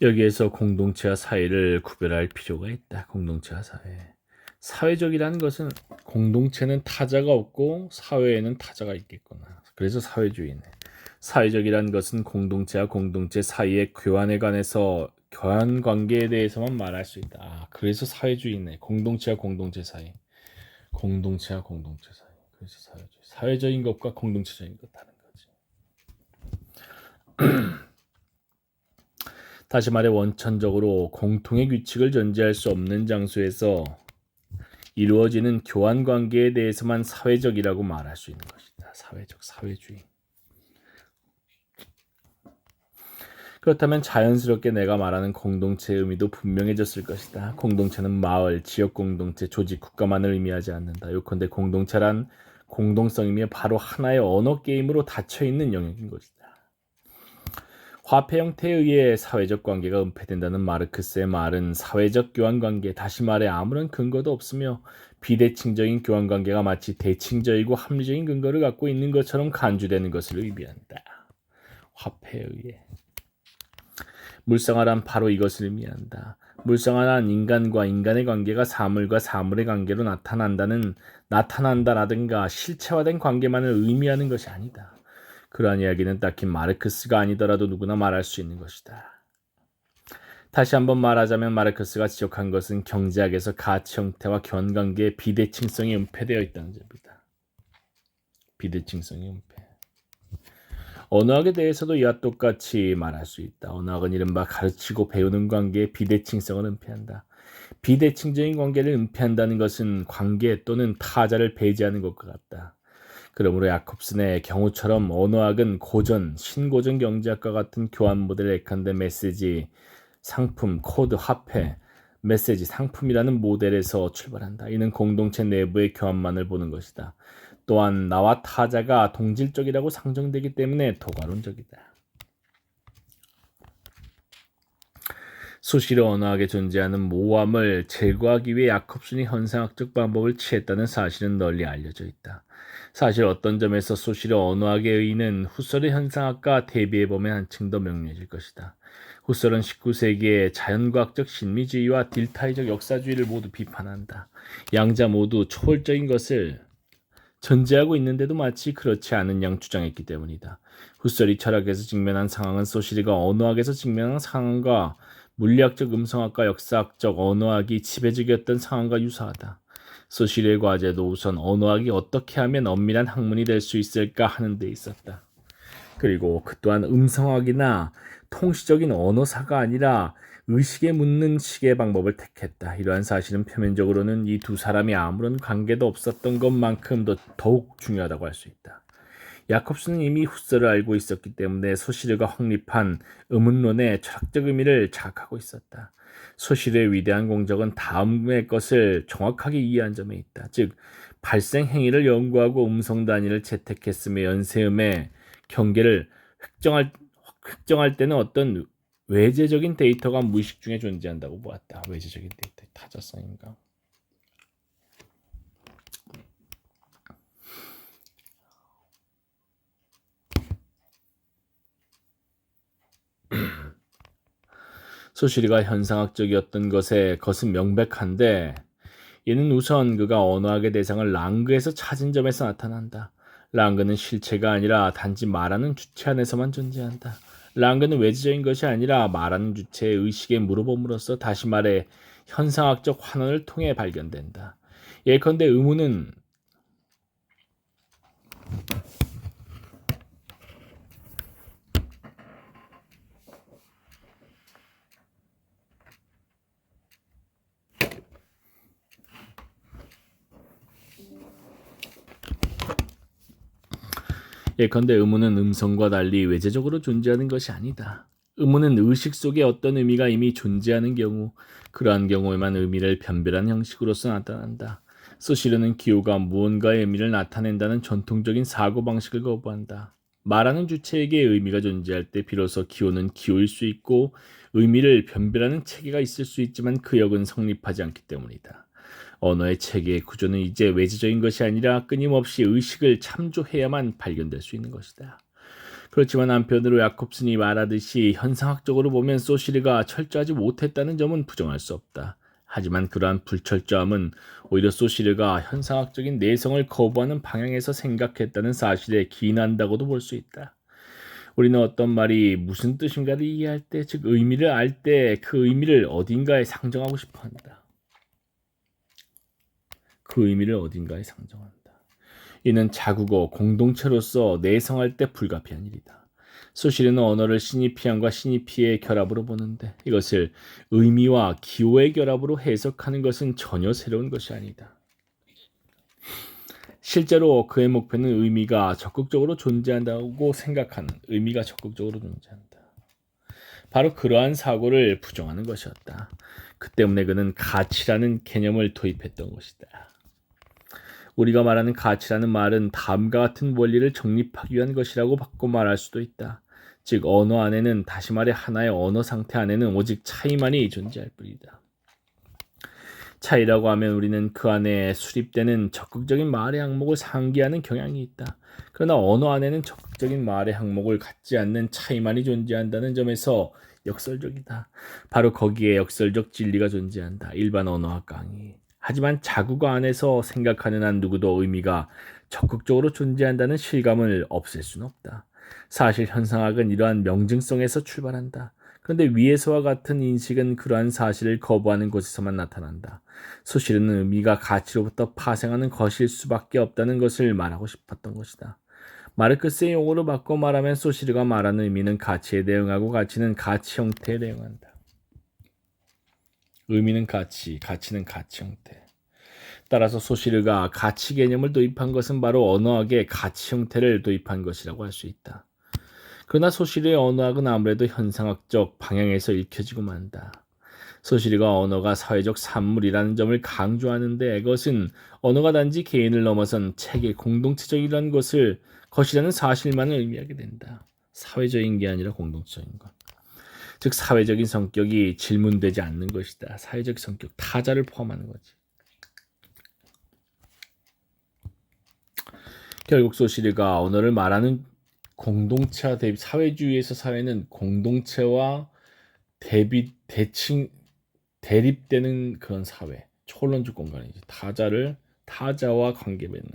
여기에서 공동체와 사회를 구별할 필요가 있다. 공동체와 사회. 사회적이라는 것은 공동체는 타자가 없고 사회에는 타자가 있겠구나. 그래서 사회주의네. 사회적이라는 것은 공동체와 공동체 사이의 교환에 관해서 교환 관계에 대해서만 말할 수 있다. 그래서 사회주의네. 공동체와 공동체 사이. 공동체와 공동체 사이. 그래서 사회주의. 사회적인 것과 공동체적인 것 다른 거지. 다시 말해 원천적으로 공통의 규칙을 존재할 수 없는 장소에서 이루어지는 교환 관계에 대해서만 사회적이라고 말할 수 있는 것이다. 사회적, 사회주의. 그렇다면 자연스럽게 내가 말하는 공동체의 의미도 분명해졌을 것이다. 공동체는 마을, 지역 공동체, 조직, 국가만을 의미하지 않는다. 요컨대 공동체란 공동성이며 바로 하나의 언어 게임으로 닫혀있는 영역인 것이다. 화폐 형태에 의해 사회적 관계가 은폐된다는 마르크스의 말은 사회적 교환 관계, 다시 말해 아무런 근거도 없으며 비대칭적인 교환 관계가 마치 대칭적이고 합리적인 근거를 갖고 있는 것처럼 간주되는 것을 의미한다. 화폐에 의해. 물상화란 바로 이것을 의미한다. 물상화란 인간과 인간의 관계가 사물과 사물의 관계로 나타난다라든가 실체화된 관계만을 의미하는 것이 아니다. 그러한 이야기는 딱히 마르크스가 아니더라도 누구나 말할 수 있는 것이다. 다시 한번 말하자면 마르크스가 지적한 것은 경제학에서 가치 형태와 견관계의 비대칭성이 은폐되어 있다는 점이다. 비대칭성이 은폐. 언어학에 대해서도 이와 똑같이 말할 수 있다. 언어학은 이른바 가르치고 배우는 관계의 비대칭성을 은폐한다. 비대칭적인 관계를 은폐한다는 것은 관계 또는 타자를 배제하는 것과 같다. 그러므로 야콥슨의 경우처럼 언어학은 고전, 신고전 경제학과 같은 교환 모델을 액한된 메시지, 상품, 코드, 화폐, 메시지, 상품이라는 모델에서 출발한다. 이는 공동체 내부의 교환만을 보는 것이다. 또한 나와 타자가 동질적이라고 상정되기 때문에 도가론적이다. 수시로 언어학에 존재하는 모호함을 제거하기 위해 야콥슨이 현상학적 방법을 취했다는 사실은 널리 알려져 있다. 사실 어떤 점에서 수시로 언어학의 의의는 후설의 현상학과 대비해보면 한층 더 명료해질 것이다. 후설은 19세기의 자연과학적 신미주의와 딜타이적 역사주의를 모두 비판한다. 양자 모두 초월적인 것을 전제하고 있는데도 마치 그렇지 않은 양 주장했기 때문이다. 후설이 철학에서 직면한 상황은 소시리가 언어학에서 직면한 상황과 물리학적 음성학과 역사학적 언어학이 지배적이었던 상황과 유사하다. 소시리의 과제도 우선 언어학이 어떻게 하면 엄밀한 학문이 될 수 있을까 하는 데 있었다. 그리고 그 또한 음성학이나 통시적인 언어사가 아니라 의식에 묻는 식의 방법을 택했다. 이러한 사실은 표면적으로는 이 두 사람이 아무런 관계도 없었던 것만큼 더욱 중요하다고 할 수 있다. 야콥스는 이미 후서를 알고 있었기 때문에 소시르가 확립한 의문론의 철학적 의미를 자각하고 있었다. 소시르의 위대한 공적은 다음의 것을 정확하게 이해한 점에 있다. 즉, 발생 행위를 연구하고 음성 단위를 채택했으며 연쇄음의 경계를 획정할 때는 어떤 외재적인 데이터가 무의식 중에 존재한다고 보았다. 외재적인 데이터, 타자성인가? 소시리가 현상학적이었던 것은 명백한데 이는 우선 그가 언어학의 대상을 랑그에서 찾은 점에서 나타난다. 랑그는 실체가 아니라 단지 말하는 주체 안에서만 존재한다. 랑그는 외지적인 것이 아니라 말하는 주체의 의식에 물어봄으로써 다시 말해 현상학적 환원을 통해 발견된다. 예컨대 의문은 음성과 달리 외재적으로 존재하는 것이 아니다. 의문은 의식 속에 어떤 의미가 이미 존재하는 경우, 그러한 경우에만 의미를 변별한 형식으로서 나타난다. 소시르는 기호가 무언가의 의미를 나타낸다는 전통적인 사고방식을 거부한다. 말하는 주체에게 의미가 존재할 때 비로소 기호는 기호일 수 있고 의미를 변별하는 체계가 있을 수 있지만 그 역은 성립하지 않기 때문이다. 언어의 체계의 구조는 이제 외재적인 것이 아니라 끊임없이 의식을 참조해야만 발견될 수 있는 것이다. 그렇지만 한편으로 야콥슨이 말하듯이 현상학적으로 보면 소시르가 철저하지 못했다는 점은 부정할 수 없다. 하지만 그러한 불철저함은 오히려 소시르가 현상학적인 내성을 거부하는 방향에서 생각했다는 사실에 기인한다고도 볼 수 있다. 우리는 어떤 말이 무슨 뜻인가를 이해할 때, 즉 의미를 알 때 그 의미를 어딘가에 상정하고 싶어 한다. 그 의미를 어딘가에 상정한다. 이는 자국어 공동체로서 내성할 때 불가피한 일이다. 소시르는 언어를 시니피안과 시니피의 결합으로 보는데 이것을 의미와 기호의 결합으로 해석하는 것은 전혀 새로운 것이 아니다. 실제로 그의 목표는 의미가 적극적으로 존재한다고 생각하는 의미가 적극적으로 존재한다. 바로 그러한 사고를 부정하는 것이었다. 그 때문에 그는 가치라는 개념을 도입했던 것이다. 우리가 말하는 가치라는 말은 다음과 같은 원리를 정립하기 위한 것이라고 바꿔 말할 수도 있다. 즉 언어 안에는, 다시 말해 하나의 언어 상태 안에는 오직 차이만이 존재할 뿐이다. 차이라고 하면 우리는 그 안에 수립되는 적극적인 말의 항목을 상기하는 경향이 있다. 그러나 언어 안에는 적극적인 말의 항목을 갖지 않는 차이만이 존재한다는 점에서 역설적이다. 바로 거기에 역설적 진리가 존재한다. 일반 언어학 강의. 하지만 자국어 안에서 생각하는 한 누구도 의미가 적극적으로 존재한다는 실감을 없앨 수는 없다. 사실 현상학은 이러한 명증성에서 출발한다. 그런데 위에서와 같은 인식은 그러한 사실을 거부하는 곳에서만 나타난다. 소실은 의미가 가치로부터 파생하는 것일 수밖에 없다는 것을 말하고 싶었던 것이다. 마르크스의 용어로 바꿔 말하면 소시르가 말하는 의미는 가치에 대응하고 가치는 가치 형태에 대응한다. 의미는 가치, 가치는 가치 형태. 따라서 소시르가 가치 개념을 도입한 것은 바로 언어학의 가치 형태를 도입한 것이라고 할 수 있다. 그러나 소시르의 언어학은 아무래도 현상학적 방향에서 읽혀지고 만다. 소시르가 언어가 사회적 산물이라는 점을 강조하는데 그것은 언어가 단지 개인을 넘어선 체계 공동체적이라는 것이라는 사실만을 의미하게 된다. 사회적인 게 아니라 공동체적인 것. 즉 사회적인 성격이 질문되지 않는 것이다. 사회적 성격, 타자를 포함하는 거지. 결국 소시르가 언어를 말하는 공동체와 사회주의에서 사회는 공동체와 대립되는 그런 사회, 초론적 공간이지. 타자와 관계 맺는.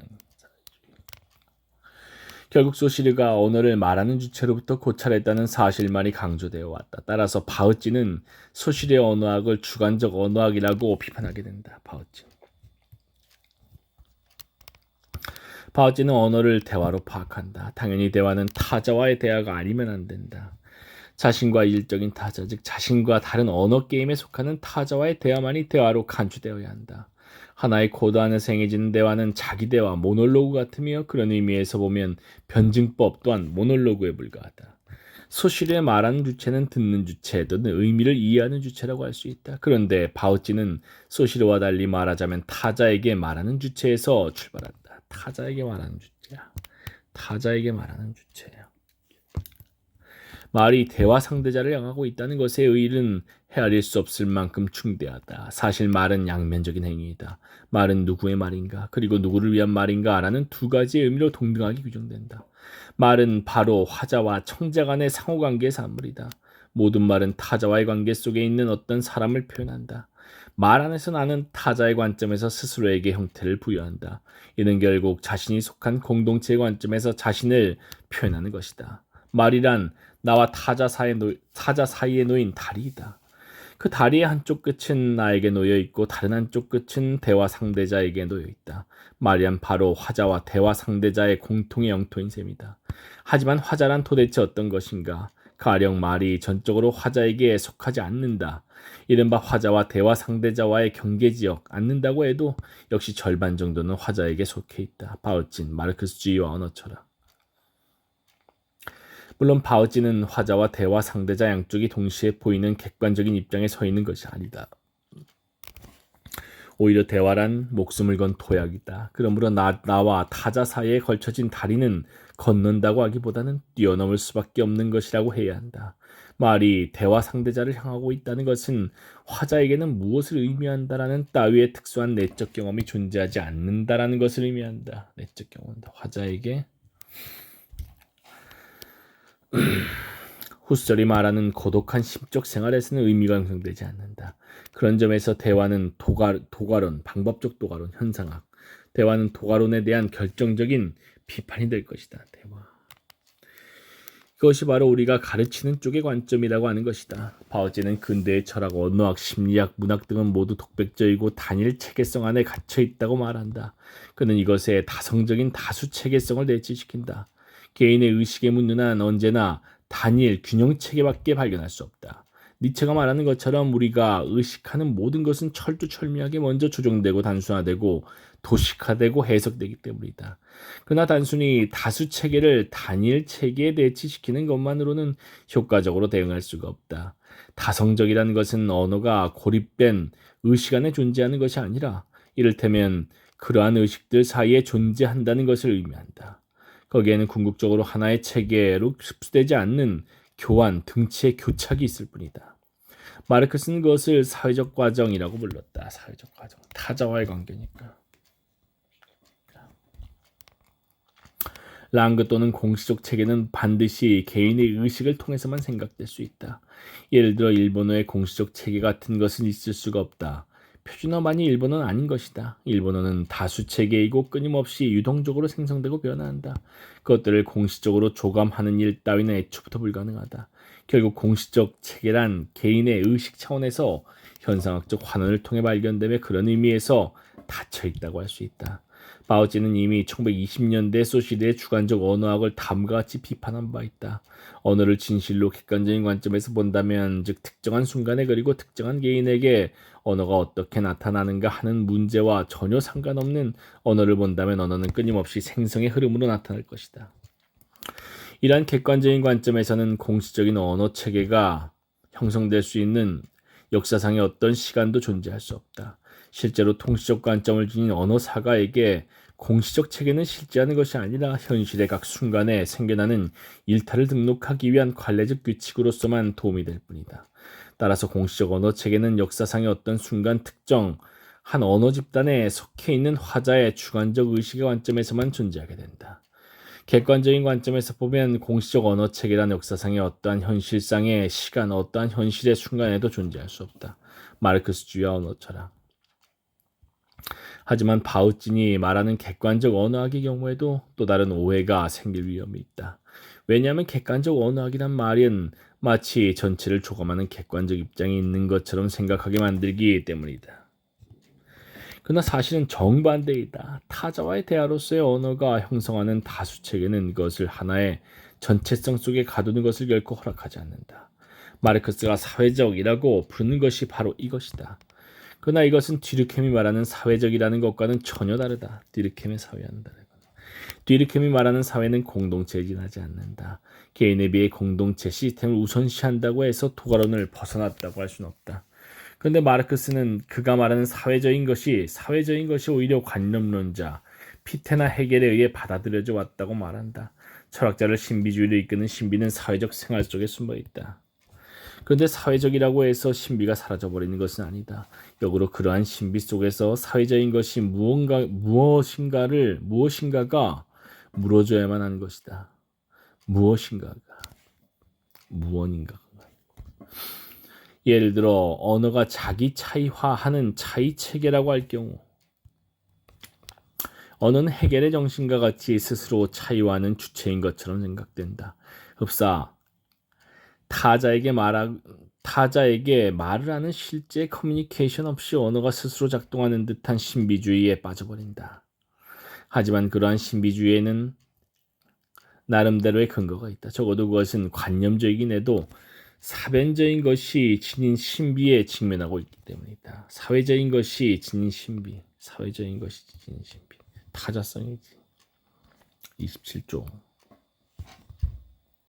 결국 소시르가 언어를 말하는 주체로부터 고찰했다는 사실만이 강조되어 왔다. 따라서 바흐찌는 소시르의 언어학을 주관적 언어학이라고 비판하게 된다. 바흐찌는 언어를 대화로 파악한다. 당연히 대화는 타자와의 대화가 아니면 안 된다. 자신과 일적인 타자, 즉 자신과 다른 언어 게임에 속하는 타자와의 대화만이 대화로 간주되어야 한다. 하나의 코드 안에서 행해지는 대화는 자기 대화, 모놀로그 같으며 그런 의미에서 보면 변증법 또한 모놀로그에 불과하다. 소시르의 말하는 주체는 듣는 주체 또는 의미를 이해하는 주체라고 할 수 있다. 그런데 바흐찌는 소시르와 달리 말하자면 타자에게 말하는 주체에서 출발한다. 타자에게 말하는 주체야. 말이 대화 상대자를 향하고 있다는 것의 의의는 헤아릴 수 없을 만큼 중대하다. 사실 말은 양면적인 행위이다. 말은 누구의 말인가, 그리고 누구를 위한 말인가 라는 두 가지의 의미로 동등하게 규정된다. 말은 바로 화자와 청자 간의 상호관계의 산물이다. 모든 말은 타자와의 관계 속에 있는 어떤 사람을 표현한다. 말 안에서 나는 타자의 관점에서 스스로에게 형태를 부여한다. 이는 결국 자신이 속한 공동체의 관점에서 자신을 표현하는 것이다. 말이란 나와 타자 사이에 놓인 다리이다. 그 다리의 한쪽 끝은 나에게 놓여 있고 다른 한쪽 끝은 대화 상대자에게 놓여 있다. 말이란 바로 화자와 대화 상대자의 공통의 영토인 셈이다. 하지만 화자란 도대체 어떤 것인가? 가령 말이 전적으로 화자에게 속하지 않는다. 이른바 화자와 대화 상대자와의 경계지역 않는다고 해도 역시 절반 정도는 화자에게 속해 있다. 바흐찌는 마르크스주의와 언어 철학. 물론 바흐찌는 화자와 대화 상대자 양쪽이 동시에 보이는 객관적인 입장에 서 있는 것이 아니다. 오히려 대화란 목숨을 건 도약이다. 그러므로 나와 타자 사이에 걸쳐진 다리는 걷는다고 하기보다는 뛰어넘을 수밖에 없는 것이라고 해야 한다. 말이 대화 상대자를 향하고 있다는 것은 화자에게는 무엇을 의미한다라는 따위의 특수한 내적 경험이 존재하지 않는다라는 것을 의미한다. 내적 경험은 화자에게 후설이 말하는 고독한 심적 생활에서는 의미가 형성되지 않는다. 그런 점에서 대화는 도가론, 방법적 도가론, 현상학. 대화는 도가론에 대한 결정적인 비판이 될 것이다. 대화. 그것이 바로 우리가 가르치는 쪽의 관점이라고 하는 것이다. 바오제는 근대의 철학, 언어학, 심리학, 문학 등은 모두 독백적이고 단일 체계성 안에 갇혀 있다고 말한다. 그는 이것에 다성적인 다수 체계성을 내치시킨다. 개인의 의식의 문눈은 언제나 단일 균형 체계밖에 발견할 수 없다. 니체가 말하는 것처럼 우리가 의식하는 모든 것은 철두철미하게 먼저 조정되고 단순화되고 도식화되고 해석되기 때문이다. 그러나 단순히 다수 체계를 단일 체계에 대치시키는 것만으로는 효과적으로 대응할 수가 없다. 다성적이라는 것은 언어가 고립된 의식 안에 존재하는 것이 아니라 이를테면 그러한 의식들 사이에 존재한다는 것을 의미한다. 거기에는 궁극적으로 하나의 체계로 흡수되지 않는 교환, 등치의 교착이 있을 뿐이다. 마르크스는 그것을 사회적 과정이라고 불렀다. 사회적 과정. 타자와의 관계니까. 랑그 또는 공시적 체계는 반드시 개인의 의식을 통해서만 생각될 수 있다. 예를 들어 일본어의 공시적 체계 같은 것은 있을 수가 없다. 표준어만이 일본어는 아닌 것이다. 일본어는 다수 체계이고 끊임없이 유동적으로 생성되고 변화한다. 그것들을 공시적으로 조감하는 일 따위는 애초부터 불가능하다. 결국 공시적 체계란 개인의 의식 차원에서 현상학적 환원을 통해 발견되며 그런 의미에서 닫혀 있다고 할 수 있다. 바오제는 이미 1920년대 소시대의 주관적 언어학을 다음과 같이 비판한 바 있다. 언어를 진실로 객관적인 관점에서 본다면 즉 특정한 순간에 그리고 특정한 개인에게 언어가 어떻게 나타나는가 하는 문제와 전혀 상관없는 언어를 본다면 언어는 끊임없이 생성의 흐름으로 나타날 것이다. 이러한 객관적인 관점에서는 공시적인 언어 체계가 형성될 수 있는 역사상의 어떤 시간도 존재할 수 없다. 실제로 통시적 관점을 지닌 언어 사가에게 공시적 체계는 실제하는 것이 아니라 현실의 각 순간에 생겨나는 일탈을 등록하기 위한 관례적 규칙으로서만 도움이 될 뿐이다. 따라서 공시적 언어 체계는 역사상의 어떤 순간 특정 한 언어 집단에 속해 있는 화자의 주관적 의식의 관점에서만 존재하게 된다. 객관적인 관점에서 보면 공시적 언어 체계란 역사상의 어떠한 현실상의 시간, 어떠한 현실의 순간에도 존재할 수 없다. 마르크스주의와 언어 철학. 하지만 바우진이 말하는 객관적 언어학의 경우에도 또 다른 오해가 생길 위험이 있다. 왜냐하면 객관적 언어학이란 말은 마치 전체를 조감하는 객관적 입장이 있는 것처럼 생각하게 만들기 때문이다. 그러나 사실은 정반대이다. 타자와의 대화로서의 언어가 형성하는 다수체계는 그것을 하나의 전체성 속에 가두는 것을 결코 허락하지 않는다. 마르크스가 사회적이라고 부르는 것이 바로 이것이다. 그러나 이것은 뒤르켐이 말하는 사회적이라는 것과는 전혀 다르다. 뒤르켐의 사회와는 다르다. 뒤르켐이 말하는 사회는 공동체에 지나지 않는다. 개인에 비해 공동체 시스템을 우선시한다고 해서 도가론을 벗어났다고 할 수는 없다. 그런데 마르크스는 그가 말하는 사회적인 것이 오히려 관념론자 피테나 헤겔에 의해 받아들여져 왔다고 말한다. 철학자를 신비주의로 이끄는 신비는 사회적 생활 속에 숨어 있다. 그런데 사회적이라고 해서 신비가 사라져버리는 것은 아니다. 역으로 그러한 신비 속에서 사회적인 것이 무엇인가가 물어줘야만 하는 것이다. 무언인가가. 예를 들어 언어가 자기 차이화하는 차이 체계라고 할 경우 언어는 헤겔의 정신과 같이 스스로 차이화하는 주체인 것처럼 생각된다. 흡사 타자에게 말을 하는 실제 커뮤니케이션 없이 언어가 스스로 작동하는 듯한 신비주의에 빠져버린다. 하지만 그러한 신비주의에는 나름대로의 근거가 있다. 적어도 그것은 관념적이긴 해도 사변적인 것이 지닌 신비에 직면하고 있기 때문이다. 사회적인 것이 지닌 신비. 타자성이지. 27조